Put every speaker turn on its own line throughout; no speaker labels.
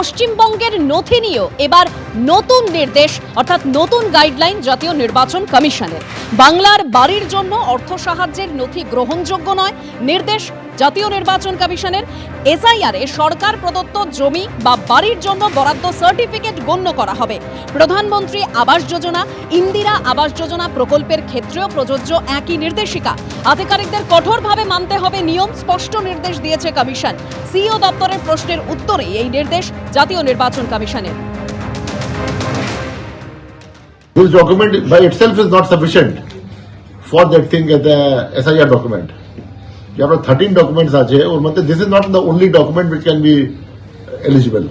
পশ্চিমবঙ্গের নথি নিয়েও এবার নতুন নির্দেশ অর্থাৎ নতুন গাইডলাইন জাতীয় নির্বাচন কমিশনের। বাংলার বাড়ির জন্য অর্থ সাহায্যের নথি গ্রহণযোগ্য নয়, নির্দেশ জাতীয় নির্বাচন কমিশনের। এসআইআর এ সরকার প্রদত্ত জমি বা বাড়ির জন্য বরাদ্দ সার্টিফিকেট গণ্য করা হবে। প্রধানমন্ত্রী আবাস যোজনা, ইন্দিরা আবাস যোজনা প্রকল্পের ক্ষেত্রেও প্রযোজ্য একই নির্দেশিকা। আধিকারিকদের কঠোরভাবে মানতে হবে নিয়ম, স্পষ্ট নির্দেশ দিয়েছে কমিশন। সিইও দপ্তরের প্রশ্নের উত্তরে এই নির্দেশ জাতীয় নির্বাচন কমিশনের।
This document by itself is not sufficient for that thing as the SIR document. You have 13 documents আছে ওর মধ্যে this is not the only document which can be eligible.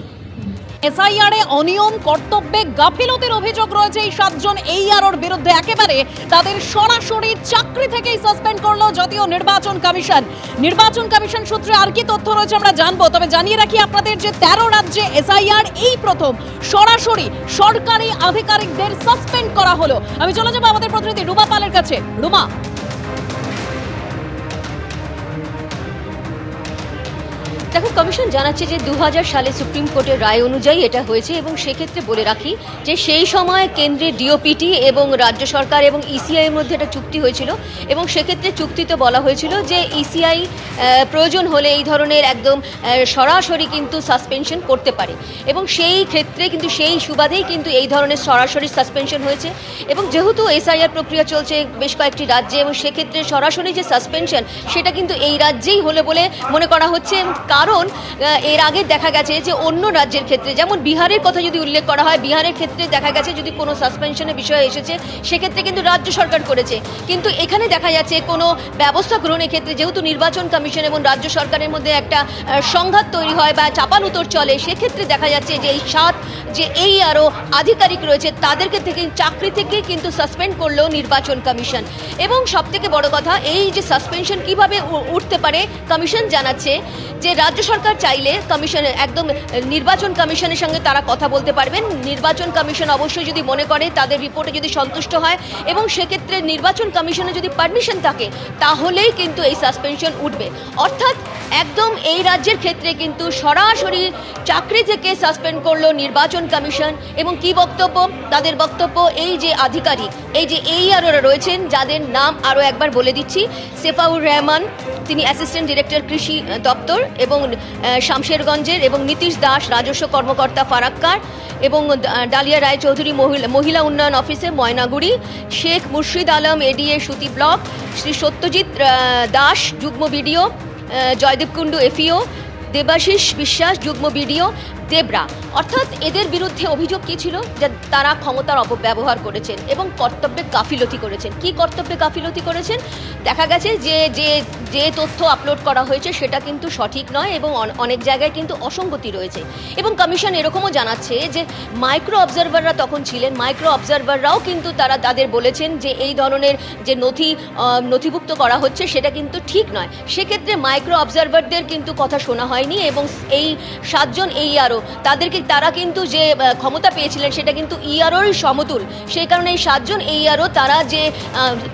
SIR এ অনিয়ম, কর্তব্যে গাফিলতির অভিযোগ রয়েছে এই 7 জন এইআরওর বিরুদ্ধে। একেবারে তাদের সরাসরি চাকরি থেকেই সাসপেন্ড করলো জাতীয় নির্বাচন কমিশন। নির্বাচন কমিশন সূত্রে আর কি তথ্য রয়েছে আমরা জানবো, তবে জানিয়ে রাখি আপনাদের যে 13 রাজ্যে এসআইআর এই প্রথম সরাসরি সরকারি আধিকারিকদের সাসপেন্ড করা হলো। আমি চলে যাবো আমাদের প্রতিনিধি রুমা পালের কাছে। রুমা,
দেখো, কমিশন জানাচ্ছে যে 2000 সালে সুপ্রিম কোর্টের রায় অনুযায়ী এটা হয়েছে এবং সেক্ষেত্রে বলে রাখি যে সেই সময় কেন্দ্রের ডিওপিটি এবং রাজ্য সরকার এবং ইসিআই এর মধ্যে একটা চুক্তি হয়েছিল এবং সেক্ষেত্রে চুক্তিতে বলা হয়েছিল যে ইসিআই প্রয়োজন হলে এই ধরনের একদম সরাসরি কিন্তু সাসপেনশন করতে পারে এবং সেই ক্ষেত্রে কিন্তু সেই সুবাদেই কিন্তু এই ধরনের সরাসরি সাসপেনশন হয়েছে। এবং যেহেতু এসআইআর প্রক্রিয়া চলছে বেশ কয়েকটি রাজ্যে এবং সেক্ষেত্রে সরাসরি যে সাসপেনশন সেটা কিন্তু এই রাজ্যেই হলে বলে মনে করা হচ্ছে। কারণ এর আগে দেখা গেছে যে অন্য রাজ্যের ক্ষেত্রে, যেমন বিহারের কথা যদি উল্লেখ করা হয়, বিহারের ক্ষেত্রে দেখা গেছে যদি কোনো সাসপেনশনের বিষয় এসেছে সেক্ষেত্রে কিন্তু রাজ্য সরকার করেছে, কিন্তু এখানে দেখা যাচ্ছে কোনো ব্যবস্থা গ্রহণের ক্ষেত্রে যেহেতু নির্বাচন কমিশন এবং রাজ্য সরকারের মধ্যে একটা সংঘাত তৈরি হয় বা চাপানুতর চলে, সেক্ষেত্রে দেখা যাচ্ছে যে এই 7 যে এই আরও আধিকারিক রয়েছে তাদেরকে থেকে চাকরি থেকে কিন্তু সাসপেন্ড করলো নির্বাচন কমিশন। এবং সবথেকে বড় কথা, এই যে সাসপেনশন কিভাবে উঠতে পারে, কমিশন জানাচ্ছে যে রাজ্য সরকার চাইলে কমিশনের একদম নির্বাচন কমিশনের সঙ্গে তারা কথা বলতে পারবেন। নির্বাচন কমিশন অবশ্যই যদি মনে করে, তাদের রিপোর্টে যদি সন্তুষ্ট হয় এবং সেক্ষেত্রে নির্বাচন কমিশনে যদি পারমিশন থাকে তাহলেই কিন্তু এই সাসপেনশন উঠবে। অর্থাৎ একদম এই রাজ্যের ক্ষেত্রে কিন্তু সরাসরি চাকরি থেকে সাসপেন্ড করলো নির্বাচন কমিশন। এবং কি বক্তব্য তাদের? বক্তব্য এই যে আধিকারিক, এই যে এইআরওরা রয়েছেন, যাদের নাম আরও একবার বলে দিচ্ছি, সেফাউর রহমান, তিনি অ্যাসিস্ট্যান্ট ডিরেক্টর কৃষি দপ্তর এবং শামশেরগঞ্জের, এবং নীতিশ দাস রাজস্ব কর্মকর্তা ফারাক্কার, এবং ডালিয়া রায়চৌধুরী মহিলা উন্নয়ন অফিসে ময়নাগুড়ি, শেখ মুর্শিদ আলম এডিএ সুতি ব্লক, শ্রী সত্যজিৎ দাস যুগ্ম বিডিও, জয়দেব কুণ্ডু এফইও, দেবাশিস বিশ্বাস যুগ্ম বিডিও দেবরা। অর্থাৎ এদের বিরুদ্ধে অভিযোগ কী ছিল? যে তারা ক্ষমতার অপব্যবহার করেছেন এবং কর্তব্যে গাফিলতি করেছেন। কি কর্তব্যে গাফিলতি করেছেন? দেখা গেছে যে যে যে তথ্য আপলোড করা হয়েছে সেটা কিন্তু সঠিক নয় এবং অনেক জায়গায় কিন্তু অসঙ্গতি রয়েছে। এবং কমিশন এরকমও জানাচ্ছে যে মাইক্রো অবজারভাররা তখন ছিলেন, মাইক্রো অবজারভাররাও কিন্তু তারা তাদের বলেছেন যে এই ধরনের যে নথিভুক্ত করা হচ্ছে সেটা কিন্তু ঠিক নয়। সেক্ষেত্রে মাইক্রো অবজারভারদের কিন্তু কথা শোনা হয়নি এবং এই 7 জন এইআরও তারা কিন্তু যে ক্ষমতা পেয়েছিলেন সেটা কিন্তু ইআরওর সমতুল। সেই কারণে এই 7 জন এইআরও তারা যে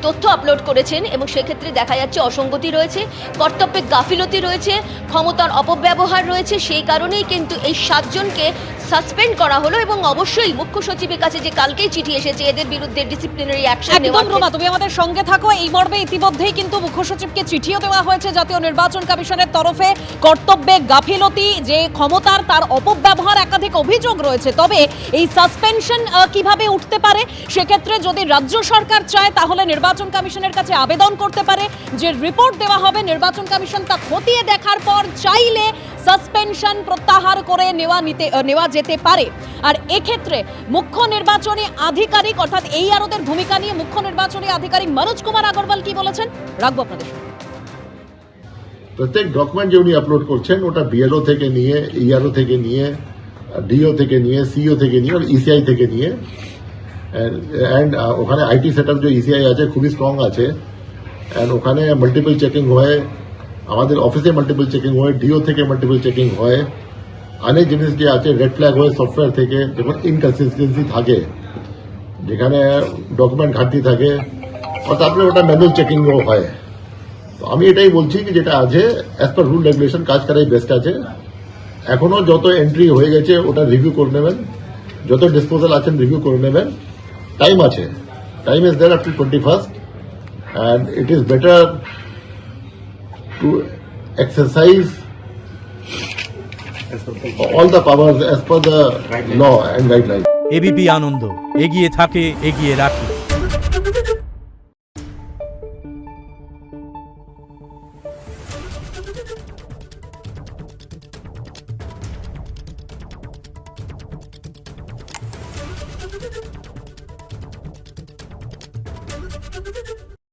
তথ্য আপলোড করেছেন এবং সেক্ষেত্রে দেখা যাচ্ছে অসঙ্গতি রয়েছে, কর্তব্যে গাফিলতি রয়েছে, ক্ষমতার অপব্যবহার রয়েছে। সেই কারণেই কিন্তু এই 7 জনকে সাসপেন্ড করা হলো এবং অবশ্যই মুখ্য সচিবের কাছে যে কালকেই চিঠি এসেছে এদের বিরুদ্ধে ডিসিপ্লিনারি অ্যাকশন নেওয়া।
একদম রুমা, তুমি আমাদের সঙ্গে থাকো। এই মর্মে ইতিমধ্যেই কিন্তু মুখ্য সচিবকে চিঠিও দেওয়া হয়েছে জাতীয় নির্বাচন কমিশনের তরফে। কর্তব্যে গাফিলতি, যে ক্ষমতার তার অপব্যবহার একাধিক অভিযোগ রয়েছে। তবে এই সাসপেনশন কিভাবে উঠতে পারে, সেক্ষেত্রে যদি রাজ্য সরকার চায় তাহলে নির্বাচন কমিশনের কাছে আবেদন করতে পারে। যে রিপোর্ট দেওয়া হবে নির্বাচন কমিশন তা খতিয়ে দেখার পর চাইলে সাসপেনশন প্রত্যাহার করে নেওয়া যেতে পারে। আর এক্ষেত্রে মুখ্য নির্বাচনী আধিকারিক অর্থাৎ এইআরওদের ভূমিকা নিয়ে মুখ্য নির্বাচনী আধিকারিক মনোজ কুমার আগরওয়াল কি বলেছেন রাখবো আপনাদের।
প্রত্যেক ডকুমেন্ট যে উনি আপলোড করছেন ওটা বিএলও থেকে নিয়ে, ইআরও থেকে নিয়ে, ডিও থেকে নিয়ে, সিইও থেকে নিয়ে আর ইসিআই থেকে নিয়ে, অ্যান্ড ওখানে আইটি সেটআপ যে ইসিআই আছে খুবই স্ট্রং আছে, অ্যান্ড ওখানে মাল্টিপল চেকিং হয়, আমাদের অফিসে মাল্টিপল চেকিং হয়, ডিও থেকে মাল্টিপল চেকিং হয়, অনেক জিনিস যে আছে রেড ফ্ল্যাগ হয় সফটওয়্যার থেকে, যখন ইনকনসিস্টেন্সি থাকে, যেখানে ডকুমেন্ট ঘাটতি থাকে, আর তারপরে ওটা ম্যানুয়াল চেকিংও হয়। তো আমি এটাই বলছি কি যেটা আছে অ্যাজ পার রুল রেগুলেশন কাজ করাই বেস্ট আছে। এখনো যত এন্ট্রি হয়ে গেছে ওটা রিভিউ করে নেবেন, যত ডিসপোজাল আছেন রিভিউ করে নেবেন। টাইম আছে, time is there up to 21st, and it is better to exercise all the powers as per the law and guidelines.
ABP Ananda, এগিয়ে থাকে, এগিয়ে রাখে।